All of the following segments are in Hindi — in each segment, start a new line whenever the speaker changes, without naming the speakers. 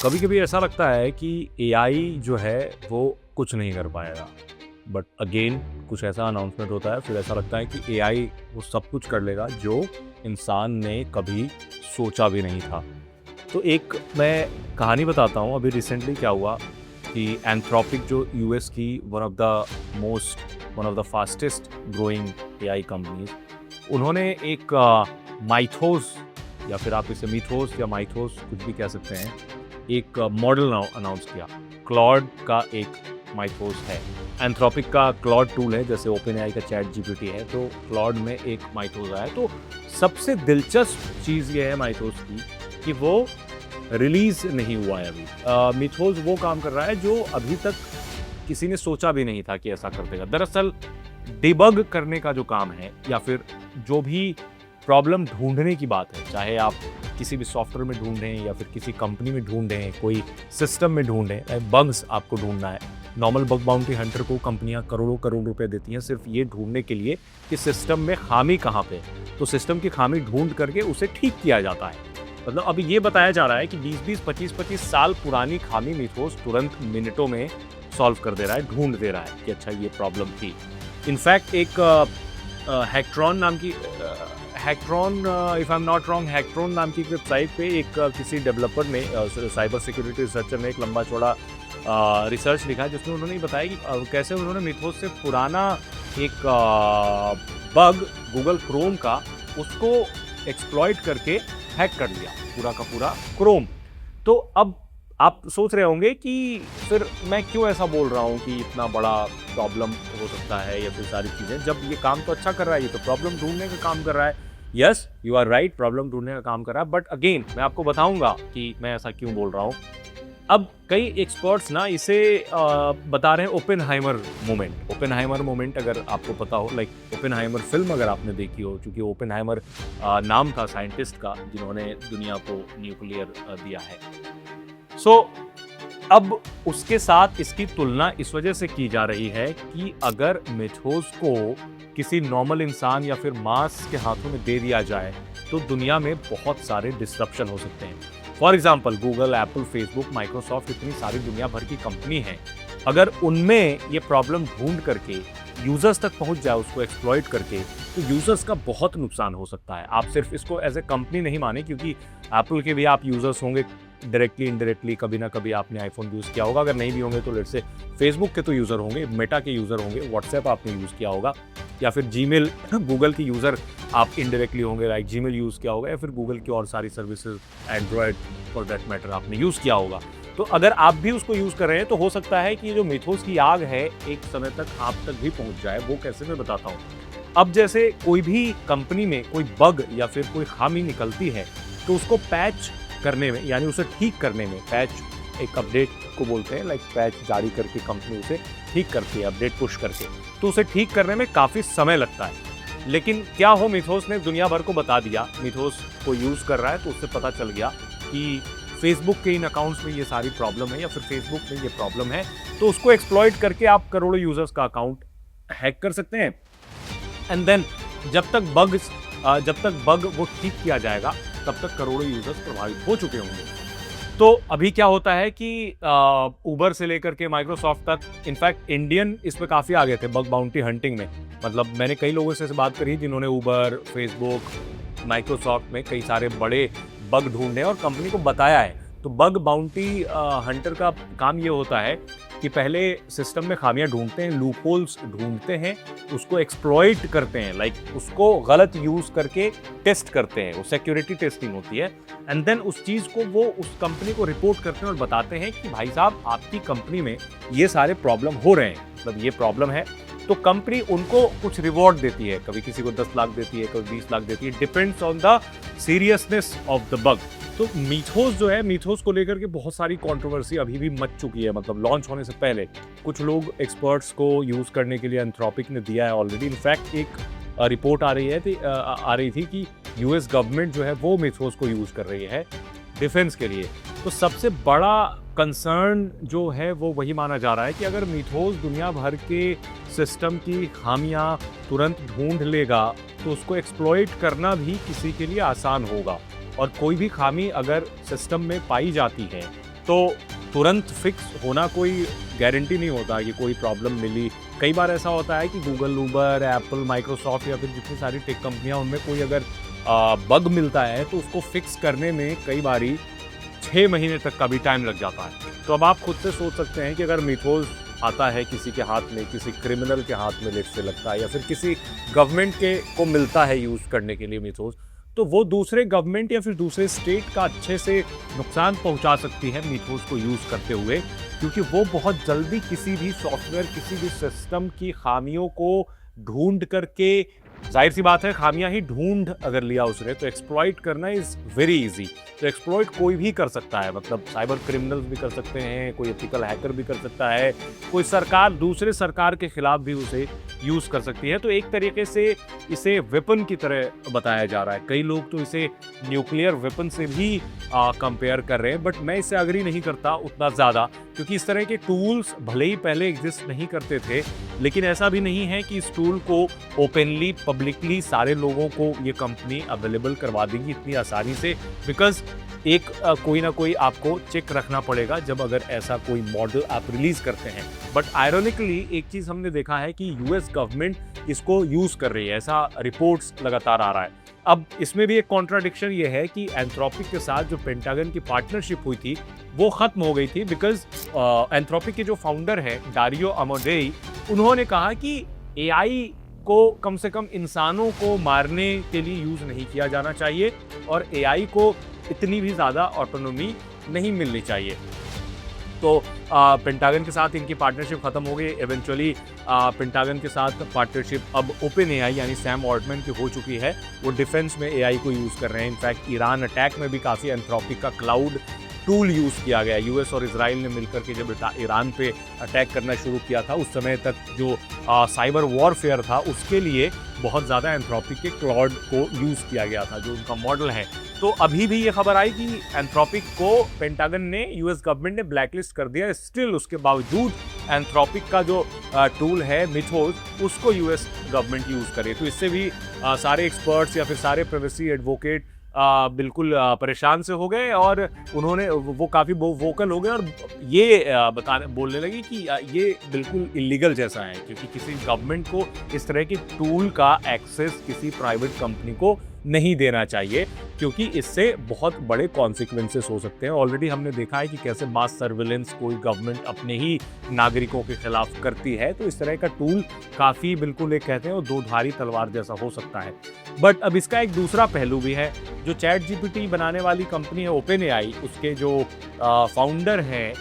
कभी कभी ऐसा लगता है कि एआई जो है वो कुछ नहीं कर पाएगा, बट अगेन कुछ ऐसा अनाउंसमेंट होता है, फिर ऐसा लगता है कि एआई वो सब कुछ कर लेगा जो इंसान ने कभी सोचा भी नहीं था। तो एक मैं कहानी बताता हूँ। अभी रिसेंटली क्या हुआ कि एंथ्रोपिक जो यूएस की one of the fastest growing AI companies, उन्होंने एक माइथोस, या फिर आप इसे मिथोस या माइथोस कुछ भी कह सकते हैं, एक मॉडल अनाउंस किया। क्लॉड का एक माइथोस है। एंथ्रोपिक का क्लॉड टूल है, जैसे ओपन एआई का चैट जीपीटी है, तो क्लॉड में एक माइथोस आया। तो सबसे दिलचस्प चीज़ ये है माइथोस की कि वो रिलीज नहीं हुआ है अभी। मिथोस वो काम कर रहा है जो अभी तक किसी ने सोचा भी नहीं था कि ऐसा कर देगा। दरअसल डिबग करने का जो काम है, या फिर जो भी प्रॉब्लम ढूंढने की बात है, चाहे आप किसी भी सॉफ्टवेयर में ढूंढें या फिर किसी कंपनी में ढूंढें, कोई सिस्टम में ढूंढें, बग्स आपको ढूंढना है। नॉर्मल बग बाउंटी हंटर को कंपनियां करोड़ों करोड़ रुपए देती हैं सिर्फ ये ढूंढने के लिए कि सिस्टम में खामी कहाँ पे। तो सिस्टम की खामी ढूंढ करके उसे ठीक किया जाता है। मतलब अभी ये बताया जा रहा है कि 20-20, 25-25 साल पुरानी खामी मिथोस तुरंत मिनटों में सॉल्व कर दे रहा है, ढूंढ दे रहा है कि अच्छा ये प्रॉब्लम थी। इनफैक्ट एक हैक्ट्रॉन नाम की if I am not wrong, Hacktron नाम की वेबसाइट पे एक किसी डेवलपर ने, साइबर सिक्योरिटी रिसर्चर ने एक लंबा चौड़ा रिसर्च लिखा, जिसमें उन्होंने बताया कि कैसे उन्होंने मिथोस से पुराना एक बग गूगल क्रोम का, उसको एक्सप्लॉइट करके हैक कर लिया पूरा का पूरा क्रोम। तो अब आप सोच रहे होंगे कि फिर मैं क्यों ऐसा बोल रहा हूँ कि इतना बड़ा प्रॉब्लम हो सकता है या फिर सारी चीज़ें, जब ये काम तो अच्छा कर रहा है, ये तो प्रॉब्लम ढूंढने का काम कर रहा है। Yes, you are right, problem ढूंढने का काम कर रहा है, बट अगेन मैं आपको बताऊंगा कि मैं ऐसा क्यों बोल रहा हूँ। अब कई एक्सपर्ट्स ना इसे बता रहे हैं ओपेनहाइमर मोमेंट। ओपेनहाइमर मोमेंट अगर आपको पता हो, लाइक ओपेनहाइमर फिल्म अगर आपने देखी हो, क्योंकि ओपेनहाइमर नाम था साइंटिस्ट का जिन्होंने दुनिया को न्यूक्लियर दिया है। सो अब उसके साथ इसकी तुलना इस वजह से की जा रही है कि अगर मिथोस को किसी नॉर्मल इंसान या फिर मास के हाथों में दे दिया जाए तो दुनिया में बहुत सारे डिस्ट्रप्शन हो सकते हैं। For example Google, Apple, Facebook, Microsoft, इतनी सारी दुनिया भर की कंपनी हैं। अगर उनमें ये प्रॉब्लम ढूंढ करके यूजर्स तक पहुंच जाए, उसको एक्सप्लॉइट करके, तो यूजर्स का बहुत नुकसान हो सकता है। आप सिर्फ इसको एज ए कंपनी नहीं माने, क्योंकि एप्पल के भी आप यूजर्स होंगे डायरेक्टली इनडायरेक्टली, कभी ना कभी आपने आईफोन यूज़ किया होगा। अगर नहीं भी होंगे तो लेट्स से फेसबुक के तो यूज़र होंगे, मेटा के यूज़र होंगे, व्हाट्सएप आपने यूज़ किया होगा, या फिर जीमेल, गूगल के यूज़र आप इनडायरेक्टली होंगे, लाइक जीमेल यूज़ किया होगा, या फिर गूगल की और सारी services, Android for that matter, आपने यूज़ किया होगा। तो अगर आप भी उसको यूज़ कर रहे हैं तो हो सकता है कि जो मिथोस की आग है एक समय तक आप तक भी पहुंच जाए। वो कैसे, मैं बताता हूँ। अब जैसे कोई भी कंपनी में कोई बग या फिर कोई खामी निकलती है तो उसको पैच करने में, यानी उसे ठीक करने में, पैच एक अपडेट को बोलते हैं, लाइक पैच जारी करके कंपनी उसे ठीक करती है, अपडेट पुश करके, तो उसे ठीक करने में काफ़ी समय लगता है। लेकिन क्या हो, मिथोस ने दुनिया भर को बता दिया, मिथोस को यूज़ कर रहा है तो उससे पता चल गया कि फेसबुक के इन अकाउंट्स में ये सारी प्रॉब्लम है या फिर फेसबुक में ये प्रॉब्लम है, तो उसको एक्सप्लॉइट करके आप करोड़ों यूजर्स का अकाउंट हैक कर सकते हैं। एंड देन जब तक बग वो ठीक किया जाएगा तब तक करोड़ों यूजर्स प्रभावित हो चुके होंगे। तो अभी क्या होता है कि उबर से लेकर के माइक्रोसॉफ्ट तक, इनफैक्ट इंडियन इस पे काफ़ी आगे थे बग बाउंटी हंटिंग में। मतलब मैंने कई लोगों से बात करी जिन्होंने उबर, फेसबुक, माइक्रोसॉफ्ट में कई सारे बड़े बग ढूंढने और कंपनी को बताया है। तो बग बाउंटी हंटर का काम ये होता है कि पहले सिस्टम में खामियां ढूंढते हैं, लूपहोल्स ढूंढते हैं, उसको एक्सप्लॉइट करते हैं, लाइक उसको गलत यूज करके टेस्ट करते हैं, वो सिक्योरिटी टेस्टिंग होती है। एंड देन उस चीज को वो उस कंपनी को रिपोर्ट करते हैं और बताते हैं कि भाई साहब आपकी कंपनी में ये सारे प्रॉब्लम हो रहे हैं, मतलब ये प्रॉब्लम है। तो कंपनी उनको कुछ रिवॉर्ड देती है, कभी किसी को 10 लाख देती है, कभी 20 लाख देती है, depends on the seriousness of the bug. तो मिथोस जो है, मिथोस को लेकर के बहुत सारी कंट्रोवर्सी अभी भी मच चुकी है। मतलब लॉन्च होने से पहले कुछ लोग एक्सपर्ट्स को यूज़ करने के लिए एंथ्रोपिक ने दिया है ऑलरेडी। इनफैक्ट एक रिपोर्ट आ रही थी कि यूएस गवर्नमेंट जो है वो मिथोस को यूज़ कर रही है डिफेंस के लिए। तो सबसे बड़ा कंसर्न जो है वो वही माना जा रहा है कि अगर मिथोस दुनिया भर के सिस्टम की खामियां तुरंत ढूंढ लेगा तो उसको एक्सप्लॉइट करना भी किसी के लिए आसान होगा। और कोई भी खामी अगर सिस्टम में पाई जाती है तो तुरंत फिक्स होना कोई गारंटी नहीं होता कि कोई प्रॉब्लम मिली। कई बार ऐसा होता है कि गूगल, उबर, एप्पल, माइक्रोसॉफ्ट या फिर जितनी सारी टेक कंपनियां, उनमें कोई अगर बग मिलता है तो उसको फिक्स करने में कई बारी 6 महीने तक का भी टाइम लग जाता है। तो अब आप खुद से सोच सकते हैं कि अगर मिथोज आता है किसी के हाथ में, किसी क्रिमिनल के हाथ में लेट से लगता है, या फिर किसी गवर्नमेंट के को मिलता है यूज़ करने के लिए मिथोज, तो वो दूसरे गवर्नमेंट या फिर दूसरे स्टेट का अच्छे से नुकसान पहुंचा सकती है मिथोज को यूज़ करते हुए, क्योंकि वो बहुत जल्दी किसी भी सॉफ्टवेयर, किसी भी सिस्टम की खामियों को ढूंढ करके, जाहिर सी बात है खामियां ही ढूंढ अगर लिया उसने तो एक्सप्लॉइट करना इज़ वेरी इजी। तो एक्सप्लॉइट कोई भी कर सकता है, मतलब साइबर क्रिमिनल्स भी कर सकते हैं, कोई एथिकल हैकर भी कर सकता है, कोई सरकार दूसरे सरकार के खिलाफ भी उसे यूज़ कर सकती है। तो एक तरीके से इसे वेपन की तरह बताया जा रहा है। कई लोग तो इसे न्यूक्लियर वेपन से भी कंपेयर कर रहे हैं, बट मैं इससे अग्री नहीं करता उतना ज़्यादा, क्योंकि इस तरह के टूल्स भले ही पहले एग्जिस्ट नहीं करते थे, लेकिन ऐसा भी नहीं है कि इस टूल को ओपनली, पब्लिकली सारे लोगों को ये कंपनी अवेलेबल करवा देगी इतनी आसानी से, बिकॉज एक कोई ना कोई आपको चेक रखना पड़ेगा जब अगर ऐसा कोई मॉडल आप रिलीज करते हैं। बट आयरोनिकली एक चीज़ हमने देखा है कि यूएस गवर्नमेंट इसको यूज़ कर रही है, ऐसा रिपोर्ट्स लगातार आ रहा है। अब इसमें भी एक कॉन्ट्राडिक्शन ये है कि एंथ्रोपिक के साथ जो पेंटागन की पार्टनरशिप हुई थी वो ख़त्म हो गई थी, बिकॉज एंथ्रोपिक के जो फाउंडर हैं डारियो अमोडेई, उन्होंने कहा कि एआई को कम से कम इंसानों को मारने के लिए यूज़ नहीं किया जाना चाहिए और एआई को इतनी भी ज़्यादा ऑटोनोमी नहीं मिलनी चाहिए। तो पेंटागन के साथ इनकी पार्टनरशिप खत्म हो गई। इवेंचुअली पेंटागन के साथ पार्टनरशिप अब ओपन एआई यानी सैम ऑल्टमैन की हो चुकी है। वो डिफेंस में एआई को यूज़ कर रहे हैं। इनफैक्ट ईरान अटैक में भी काफ़ी एंथ्रोपिक का क्लाउड टूल यूज़ किया गया। यूएस और इजराइल ने मिलकर के जब ईरान पे अटैक करना शुरू किया था, उस समय तक जो साइबर वॉरफेयर था उसके लिए बहुत ज़्यादा एंथ्रोपिक के क्लाउड को यूज़ किया गया था, जो उनका मॉडल है। तो अभी भी ये खबर आई कि एंथ्रोपिक को पेंटागन ने, यूएस गवर्नमेंट ने ब्लैकलिस्ट कर दिया। स्टिल उसके बावजूद एंथ्रोपिक का जो टूल है मिथोज, उसको यूएस गवर्नमेंट यूज़ करे। तो इससे भी सारे एक्सपर्ट्स या फिर सारे प्राइवेसी एडवोकेट बिल्कुल परेशान से हो गए और उन्होंने वो काफ़ी वोकल हो गए और ये बोलने लगे कि ये बिल्कुल इलीगल जैसा है, क्योंकि किसी गवर्नमेंट को इस तरह की टूल का एक्सेस किसी प्राइवेट कंपनी को नहीं देना चाहिए, क्योंकि इससे बहुत बड़े कॉन्सिक्वेंसेस हो सकते हैं। ऑलरेडी हमने देखा है कि कैसे मास सर्विलेंस कोई गवर्नमेंट अपने ही नागरिकों के खिलाफ करती है। तो इस तरह का टूल काफ़ी, बिल्कुल एक कहते हैं वो दो धारी तलवार जैसा हो सकता है। बट अब इसका एक दूसरा पहलू भी है। जो चैट जीपीटी बनाने वाली कंपनी है ओपन एआई, उसके जो फाउंडर हैं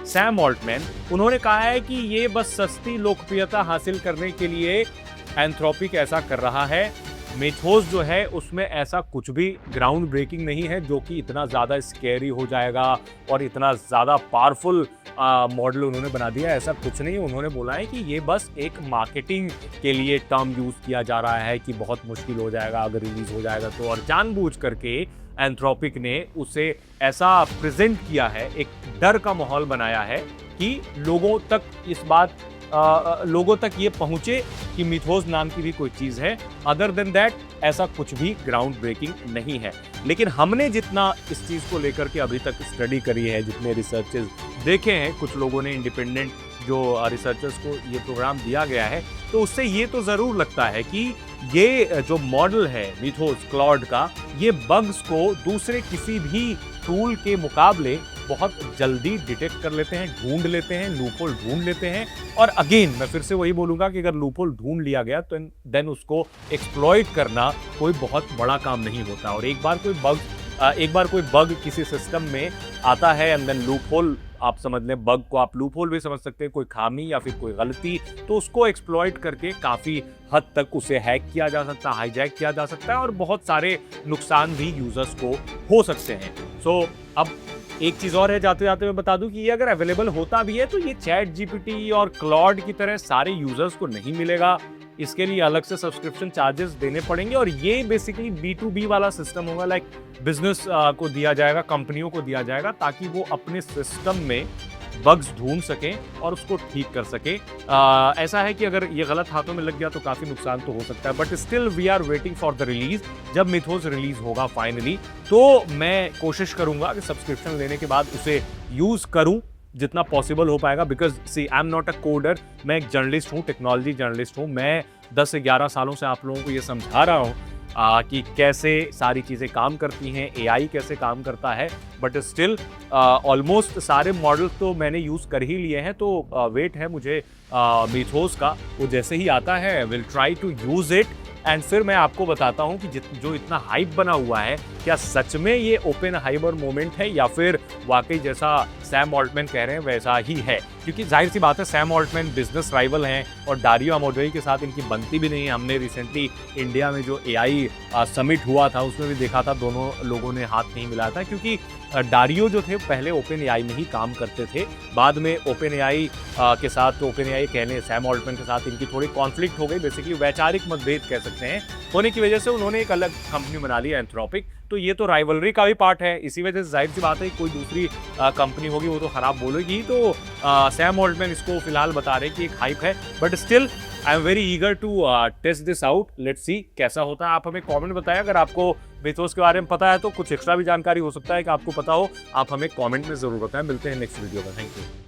सैम ऑल्टमैन, उन्होंने कहा है कि ये बस सस्ती लोकप्रियता हासिल करने के लिए एंथ्रोपिक ऐसा कर रहा है। मिथोज जो है उसमें ऐसा कुछ भी ग्राउंड ब्रेकिंग नहीं है जो कि इतना ज़्यादा स्कैरी हो जाएगा और इतना ज़्यादा पावरफुल मॉडल उन्होंने बना दिया, ऐसा कुछ नहीं। उन्होंने बोला है कि ये बस एक मार्केटिंग के लिए टर्म यूज़ किया जा रहा है कि बहुत मुश्किल हो जाएगा अगर रिलीज़ हो जाएगा तो, और जानबूझ करके एंथ्रोपिक ने उसे ऐसा प्रेजेंट किया है, एक डर का माहौल बनाया है कि लोगों तक ये पहुंचे कि मिथोज नाम की भी कोई चीज़ है। अदर देन दैट ऐसा कुछ भी ग्राउंड ब्रेकिंग नहीं है। लेकिन हमने जितना इस चीज़ को लेकर के अभी तक स्टडी करी है, जितने रिसर्चेस देखे हैं, कुछ लोगों ने इंडिपेंडेंट जो रिसर्चर्स को ये प्रोग्राम दिया गया है, तो उससे ये तो ज़रूर लगता है कि ये जो मॉडल है मिथोज क्लाउड का, ये बग्स को दूसरे किसी भी टूल के मुकाबले बहुत जल्दी डिटेक्ट कर लेते हैं, ढूंढ लेते हैं, लूपहोल ढूंढ लेते हैं। और अगेन मैं फिर से वही बोलूँगा कि अगर लूपहोल ढूंढ लिया गया तो देन उसको एक्सप्लॉइट करना कोई बहुत बड़ा काम नहीं होता। और एक बार कोई बग किसी सिस्टम में आता है एंड देन लूपहोल, आप समझ लें बग को आप लूपहोल भी समझ सकते हैं, कोई खामी या फिर कोई गलती, तो उसको एक्सप्लॉइट करके काफ़ी हद तक उसे हैक किया जा सकता है, हाईजैक किया जा सकता है और बहुत सारे नुकसान भी यूजर्स को हो सकते हैं। सो अब एक चीज़ और है जाते जाते मैं बता दूं कि ये अगर अवेलेबल होता भी है तो ये चैट जीपीटी और क्लाउड की तरह सारे यूजर्स को नहीं मिलेगा। इसके लिए अलग से सब्सक्रिप्शन चार्जेस देने पड़ेंगे और ये बेसिकली B2B वाला सिस्टम होगा, लाइक बिजनेस को दिया जाएगा, कंपनियों को दिया जाएगा, ताकि वो अपने सिस्टम में बग्स ढूंढ सकें और उसको ठीक कर सकें। ऐसा है कि अगर ये गलत हाथों में लग गया तो काफ़ी नुकसान तो हो सकता है, but still we are waiting for the release. जब मिथोस रिलीज होगा फाइनली, तो मैं कोशिश करूंगा कि सब्सक्रिप्शन लेने के बाद उसे यूज़ करूं जितना पॉसिबल हो पाएगा, because see I am not a coder, मैं एक जर्नलिस्ट हूँ, टेक्नोलॉजी जर्नलिस्ट हूँ। मैं 10 से 11 सालों से आप लोगों को ये समझा रहा हूँ कि कैसे सारी चीज़ें काम करती हैं, एआई कैसे काम करता है, बट स्टिल ऑलमोस्ट सारे मॉडल्स तो मैंने यूज़ कर ही लिए हैं। तो वेट है मुझे मिथोस का, वो जैसे ही आता है will try to use it and फिर मैं आपको बताता हूँ कि जो इतना हाइप बना हुआ है, क्या सच में ये ओपेनहाइमर मोमेंट है या फिर वाकई जैसा सैम ऑल्टमैन कह रहे हैं वैसा ही है। क्योंकि जाहिर सी बात है, सैम ऑल्टमैन बिजनेस राइवल हैं और डारियो अमोडोई के साथ इनकी बनती भी नहीं है। हमने रिसेंटली इंडिया में जो एआई समिट हुआ था उसमें भी देखा था, दोनों लोगों ने हाथ नहीं मिलाया था, क्योंकि डारियो जो थे पहले ओपन एआई में ही काम करते थे। बाद में ओपन एआई के साथ, ओपन एआई कहने सैम ऑल्टमैन के साथ इनकी थोड़ी कॉन्फ्लिक्ट हो गई, बेसिकली वैचारिक मतभेद कह सकते हैं, होने की वजह से उन्होंने एक अलग कंपनी बना ली एंथ्रोपिक। तो ये तो राइवलरी का भी पार्ट है, इसी वजह से जाहिर सी बात है कोई दूसरी कंपनी होगी वो तो खराब बोलेगी। तो सैम ऑल्टमैन इसको फिलहाल बता रहे कि एक हाइप है, but still I am very eager to test this out. Let's see कैसा होता है। आप हमें कमेंट बताएं, अगर आपको मिथोस के बारे में पता है तो कुछ एक्स्ट्रा भी जानकारी हो सकता है कि आपको पता हो, आप हमें कमेंट में जरूर बताएं। मिलते हैं नेक्स्ट वीडियो में, थैंक यू।